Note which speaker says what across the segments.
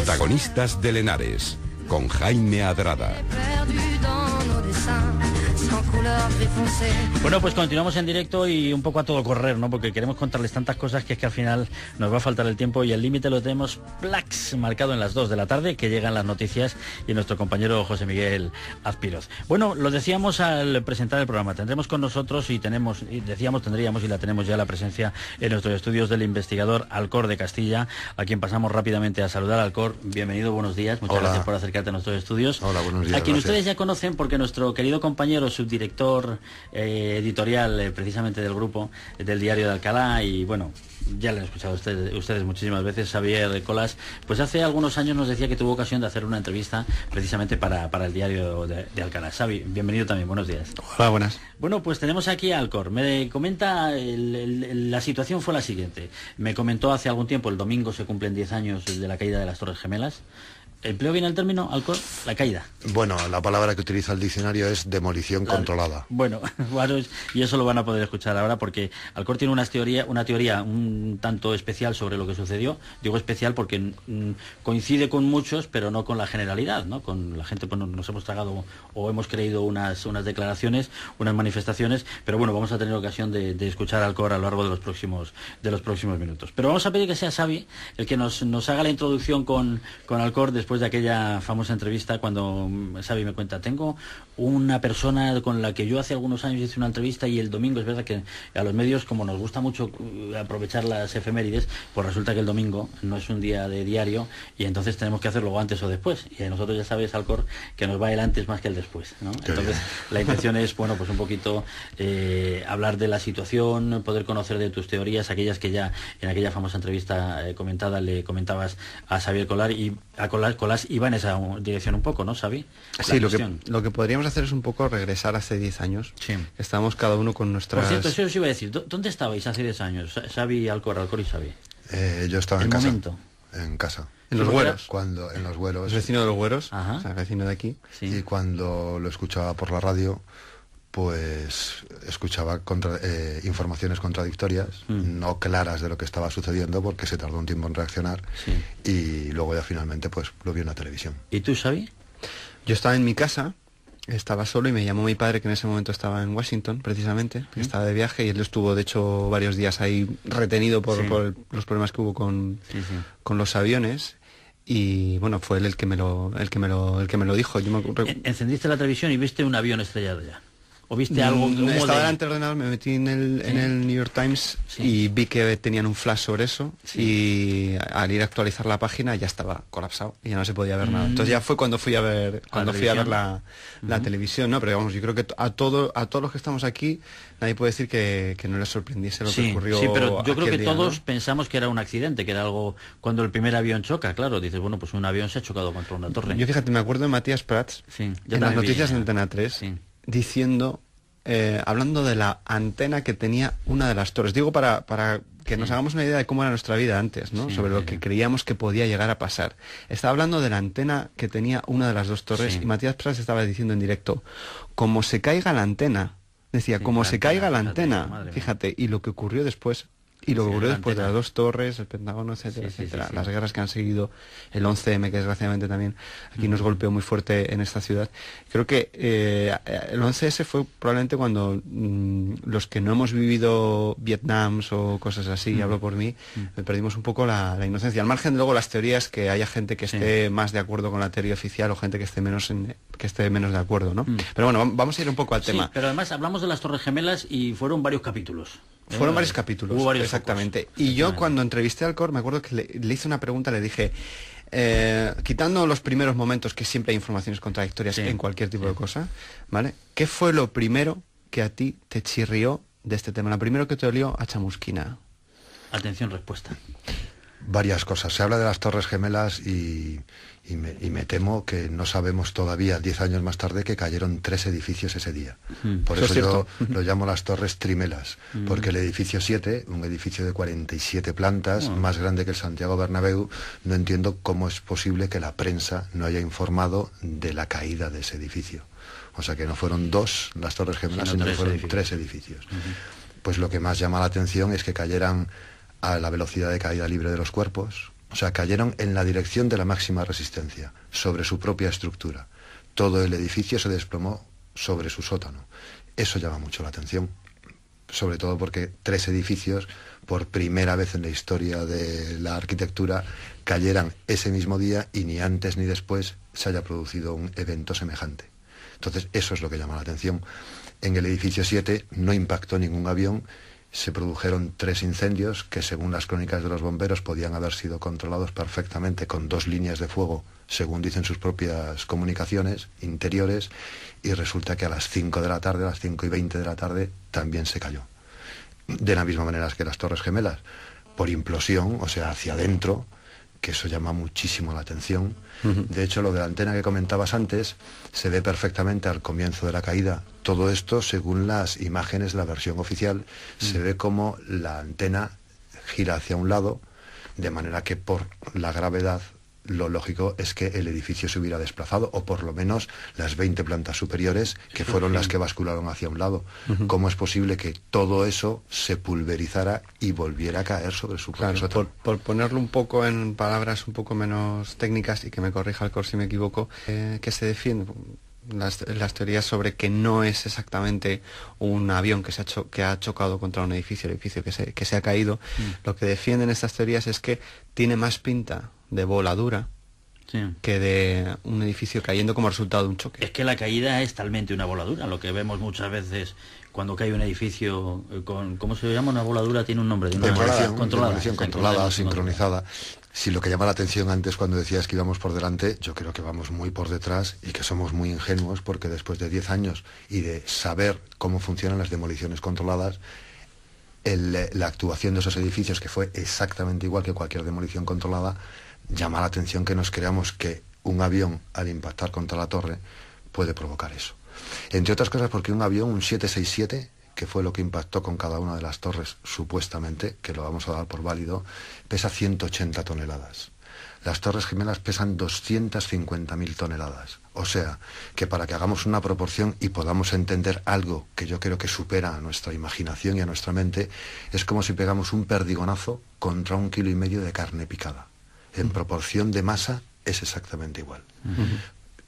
Speaker 1: Protagonistas de Lenares, con Jaime Adrada.
Speaker 2: Bueno, pues continuamos en directo y un poco a todo correr, ¿no? Porque queremos contarles tantas cosas que es que al final nos va a faltar el tiempo y el límite lo tenemos plax marcado en las 2 de la tarde, que llegan las noticias y nuestro compañero José Miguel Azpiroz. Bueno, lo decíamos al presentar el programa, tendremos con nosotros tendríamos y la tenemos ya la presencia en nuestros estudios del investigador Alcor de Castilla, a quien pasamos rápidamente a saludar. Alcor, bienvenido, buenos días, muchas gracias por acercarte a nuestros estudios.
Speaker 3: Hola, buenos días.
Speaker 2: A quien
Speaker 3: gracias.
Speaker 2: Ustedes ya conocen porque nuestro querido compañero subdirector editorial precisamente del grupo del Diario de Alcalá, y bueno, ya le han escuchado ustedes muchísimas veces, Xavier Colas, pues hace algunos años nos decía que tuvo ocasión de hacer una entrevista precisamente para el Diario de Alcalá. Xavi, bienvenido también, buenos días.
Speaker 4: Hola, buenas.
Speaker 2: Bueno, pues tenemos aquí a Alcor. Me comenta, la situación fue la siguiente. Me comentó hace algún tiempo, el domingo se cumplen 10 años de la caída de las Torres Gemelas. ¿Empleo bien el término, Alcor? La caída.
Speaker 3: Bueno, la palabra que utiliza el diccionario es demolición controlada.
Speaker 2: Bueno, y eso lo van a poder escuchar ahora porque Alcor tiene una teoría un tanto especial sobre lo que sucedió. Digo especial porque coincide con muchos, pero no con la generalidad, ¿no? Con la gente, pues nos hemos tragado o hemos creído unas declaraciones, unas manifestaciones, pero bueno, vamos a tener ocasión de escuchar a Alcor a lo largo de los próximos minutos. Pero vamos a pedir que sea Xavi el que nos haga la introducción con Alcor después de aquella famosa entrevista, cuando Xavi me cuenta, tengo una persona con la que yo hace algunos años hice una entrevista y el domingo, es verdad que a los medios, como nos gusta mucho aprovechar las efemérides, pues resulta que el domingo no es un día de diario y entonces tenemos que hacerlo antes o después, y a nosotros ya sabes, Alcor, que nos va el antes más que el después, ¿no? Entonces la intención es, bueno, pues un poquito hablar de la situación, poder conocer de tus teorías, aquellas que ya en aquella famosa entrevista comentada le comentabas a Xavier Colas iba en esa dirección un poco, ¿no, Xavi?
Speaker 4: Sí, lo que podríamos hacer es un poco regresar hace 10 años. Sí. Estábamos cada uno con nuestras...
Speaker 2: Por cierto, eso os iba a decir, ¿dónde estabais hace 10 años? Xavi, Alcor y Xavi.
Speaker 3: Yo estaba en casa. En casa.
Speaker 4: ¿En los Güeros?
Speaker 3: En los Güeros.
Speaker 4: ¿Es vecino de los Güeros?
Speaker 2: Ajá.
Speaker 4: O sea, vecino de aquí.
Speaker 3: Sí. Y cuando lo escuchaba por la radio, pues escuchaba informaciones contradictorias, no claras de lo que estaba sucediendo, porque se tardó un tiempo en reaccionar, y luego ya finalmente pues lo vi en la televisión.
Speaker 2: ¿Y tú, Xavi?
Speaker 4: Yo estaba en mi casa, estaba solo y me llamó mi padre, que en ese momento estaba en Washington, precisamente, que estaba de viaje, y él estuvo de hecho varios días ahí retenido por los problemas que hubo con los aviones. Y bueno, fue él el que me lo dijo.
Speaker 2: ¿Encendiste la televisión y viste un avión estrellado ya? ¿O viste algo?
Speaker 4: Estaba delante del ordenador, me metí en el New York Times y vi que tenían un flash sobre eso, y al ir a actualizar la página ya estaba colapsado y ya no se podía ver nada. Entonces ya fue cuando fui a ver la televisión, ¿no? Pero vamos, yo creo que a todos los que estamos aquí nadie puede decir que no les sorprendiese lo que ocurrió. Sí,
Speaker 2: pero yo creo que
Speaker 4: día,
Speaker 2: todos
Speaker 4: ¿no?
Speaker 2: pensamos que era un accidente, que era algo cuando el primer avión choca, claro, dices, bueno, pues un avión se ha chocado contra una torre.
Speaker 4: Yo fíjate, me acuerdo de Matías Prats en las noticias de Antena 3 diciendo, hablando de la antena que tenía una de las torres. Digo para que nos hagamos una idea de cómo era nuestra vida antes, ¿no? Sobre lo que creíamos que podía llegar a pasar. Estaba hablando de la antena que tenía una de las dos torres, y Matías Prats estaba diciendo en directo, como se caiga la antena, decía, como se caiga la antena, fíjate, y lo que ocurrió después. Y lo que ocurrió después de las dos torres, el Pentágono, etcétera, etcétera. Las guerras que han seguido, el 11M, que desgraciadamente también aquí nos golpeó muy fuerte en esta ciudad. Creo que el 11S fue probablemente cuando los que no hemos vivido Vietnam o cosas así, hablo por mí, perdimos un poco la inocencia. Al margen de luego las teorías, que haya gente que esté más de acuerdo con la teoría oficial o gente que esté menos de acuerdo, ¿no? Pero bueno, vamos a ir un poco al tema.
Speaker 2: Pero además hablamos de las Torres Gemelas y fueron varios capítulos.
Speaker 4: Fueron varios capítulos, exactamente. Y yo cuando entrevisté a Alcor, me acuerdo que le hice una pregunta, le dije, quitando los primeros momentos, que siempre hay informaciones contradictorias en cualquier tipo de cosa, ¿vale? ¿Qué fue lo primero que a ti te chirrió de este tema? Lo primero que te olió a chamusquina.
Speaker 2: Atención, respuesta.
Speaker 3: Varias cosas. Se habla de las Torres Gemelas y me temo que no sabemos todavía, 10 años más tarde, que cayeron 3 edificios ese día. Por eso yo lo llamo las Torres Trimelas, porque el edificio 7, un edificio de 47 plantas, más grande que el Santiago Bernabéu, no entiendo cómo es posible que la prensa no haya informado de la caída de ese edificio. O sea que no fueron 2 las Torres Gemelas, sino que fueron 3 edificios. Pues lo que más llama la atención es que cayeran a la velocidad de caída libre de los cuerpos, O sea, cayeron en la dirección de la máxima resistencia, sobre su propia estructura. Todo el edificio se desplomó sobre su sótano. Eso llama mucho la atención, sobre todo porque 3 edificios, por primera vez en la historia de la arquitectura, cayeran ese mismo día y ni antes ni después se haya producido un evento semejante. Entonces, eso es lo que llama la atención. En el edificio 7 no impactó ningún avión, se produjeron 3 incendios que, según las crónicas de los bomberos, podían haber sido controlados perfectamente con 2 líneas de fuego, según dicen sus propias comunicaciones interiores, y resulta que a las 5 de la tarde, a las 5:20 de la tarde, también se cayó. De la misma manera que las Torres Gemelas, por implosión, o sea, hacia adentro, que eso llama muchísimo la atención. De hecho, lo de la antena que comentabas antes se ve perfectamente al comienzo de la caída. Todo esto, según las imágenes de la versión oficial, se ve como la antena gira hacia un lado, de manera que por la gravedad lo lógico es que el edificio se hubiera desplazado, o por lo menos las 20 plantas superiores, que fueron las que bascularon hacia un lado. ¿Cómo es posible que todo eso se pulverizara y volviera a caer sobre su propio sótano?
Speaker 4: Por ponerlo un poco en palabras un poco menos técnicas, y que me corrija el Cor si me equivoco, que se defiende las teorías sobre que no es exactamente un avión que ha chocado contra un edificio, el edificio que se ha caído. Lo que defienden estas teorías es que tiene más pinta de voladura que de un edificio cayendo como resultado de un choque.
Speaker 2: Es que la caída es talmente una voladura, lo que vemos muchas veces cuando cae un edificio con, ¿cómo se llama? Una voladura tiene un nombre, de una
Speaker 3: demolición controlada, sincronizada. Si lo que llama la atención antes cuando decías que íbamos por delante, yo creo que vamos muy por detrás y que somos muy ingenuos, porque después de 10 años y de saber cómo funcionan las demoliciones controladas, la actuación de esos edificios, que fue exactamente igual que cualquier demolición controlada, llama la atención que nos creamos que un avión, al impactar contra la torre, puede provocar eso. Entre otras cosas porque un avión, un 767, que fue lo que impactó con cada una de las torres, supuestamente, que lo vamos a dar por válido, pesa 180 toneladas. Las Torres Gemelas pesan 250.000 toneladas. O sea, que para que hagamos una proporción y podamos entender algo que yo creo que supera a nuestra imaginación y a nuestra mente, es como si pegamos un perdigonazo contra 1,5 kilos de carne picada. En proporción de masa es exactamente igual.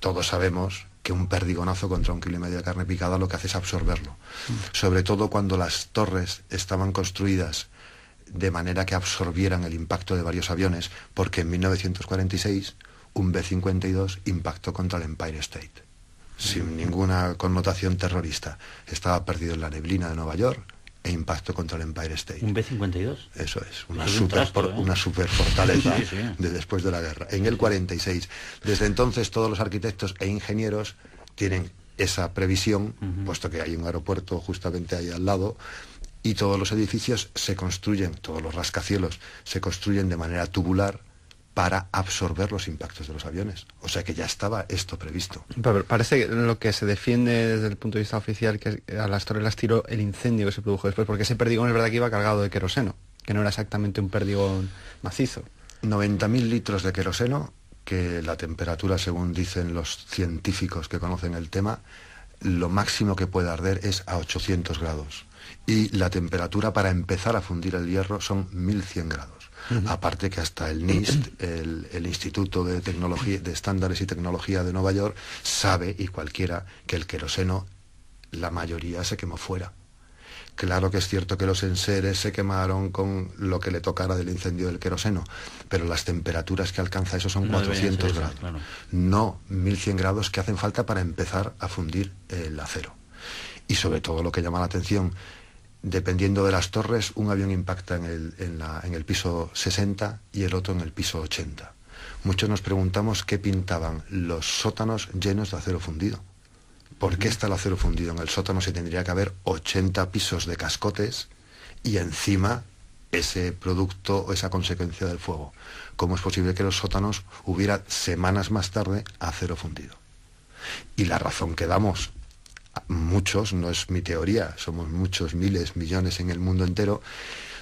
Speaker 3: Todos sabemos que un perdigonazo contra 1,5 kilos de carne picada lo que hace es absorberlo. Sobre todo cuando las torres estaban construidas de manera que absorbieran el impacto de varios aviones, porque en 1946 un B-52 impactó contra el Empire State, sin ninguna connotación terrorista. Estaba perdido en la neblina de Nueva York e impactó contra el Empire State.
Speaker 2: ¿Un B-52?
Speaker 3: Eso es, una super fortaleza de después de la guerra. En el 46. Desde entonces todos los arquitectos e ingenieros tienen esa previsión, puesto que hay un aeropuerto justamente ahí al lado, y todos los edificios se construyen, todos los rascacielos se construyen de manera tubular para absorber los impactos de los aviones. O sea que ya estaba esto previsto.
Speaker 4: Pero parece lo que se defiende desde el punto de vista oficial, que a las torres las tiró el incendio que se produjo después, porque ese perdigón es verdad que iba cargado de queroseno, que no era exactamente un perdigón macizo.
Speaker 3: 90.000 litros de queroseno, que la temperatura, según dicen los científicos que conocen el tema, lo máximo que puede arder es a 800 grados. Y la temperatura para empezar a fundir el hierro son 1.100 grados. Aparte que hasta el NIST, el Instituto de Tecnología, de Estándares y Tecnología de Nueva York, sabe, y cualquiera, que el queroseno, la mayoría se quemó fuera. Claro que es cierto que los enseres se quemaron con lo que le tocara del incendio del queroseno, pero las temperaturas que alcanza eso son 400 grados. Claro. No 1.100 grados que hacen falta para empezar a fundir el acero. Y sobre todo lo que llama la atención, dependiendo de las torres, un avión impacta en el piso 60 y el otro en el piso 80. Muchos nos preguntamos qué pintaban los sótanos llenos de acero fundido. ¿Por qué está el acero fundido en el sótano si tendría que haber 80 pisos de cascotes y encima ese producto o esa consecuencia del fuego? ¿Cómo es posible que los sótanos hubiera semanas más tarde acero fundido? Y la razón que damos muchos, no es mi teoría, somos muchos, miles, millones en el mundo entero,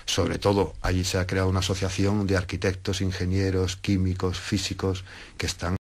Speaker 3: sobre todo allí se ha creado una asociación de arquitectos, ingenieros, químicos, físicos, que están